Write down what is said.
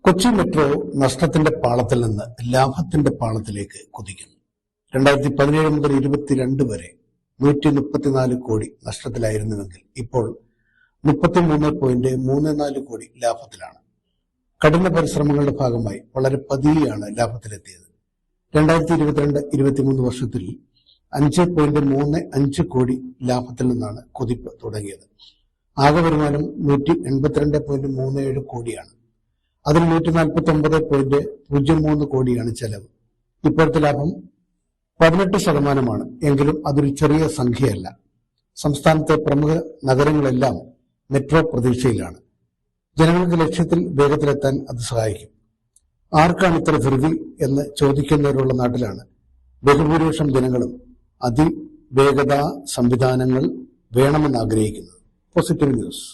Kochi metro നഷ്ടത്തിന്റെ പാളത്തിൽ നിന്ന് ലാഭത്തിന്റെ പാളത്തിലേക്ക് കുതിക്കുന്നു. 2017 മുതൽ 22 വരെ 134 കോടി നഷ്ടത്തിലായിരുന്നുവെങ്കിൽ ഇപ്പോൾ 33.34 കോടി ലാഭത്തിലാണ്. കഠിന പരിശ്രമങ്ങളുടെ ഭാഗമായി വളരെ പതിയെയാണ് ലാഭത്തിലെത്തിയത്. 2022-23 വർഷത്തിൽ 5.35 കോടി ലാഭത്തിൽ നിന്നാണ് കുതിപ്പ് തുടങ്ങിയത്. ആകെ വരുമാനം 182.37 കോടിയാണ്. അതിൽ 149.03 കോടിയാണ് ചെലവ്. ഇപ്പോഴത്തെ ലാഭം 18%, എങ്കിലും അതൊരു ചെറിയ സംഖ്യയല്ല. സംസ്ഥാനത്തെ പ്രമുഖ നഗരങ്ങളെല്ലാം മെട്രോ പ്രതീക്ഷയിലാണ്. ജനങ്ങൾക്ക് ലക്ഷ്യത്തിൽ വേഗത്തിലെത്താൻ അത് സഹായിക്കും. ആർക്കാണ് ഇത്ര ധൃതി എന്ന് ചോദിക്കുന്നവരുള്ള നാട്ടിലാണ് ബഹുഭൂരിപക്ഷം ജനങ്ങളും അതിവേഗതാ സംവിധാനങ്ങൾ വേണമെന്ന് ആഗ്രഹിക്കുന്നത്. Positive news.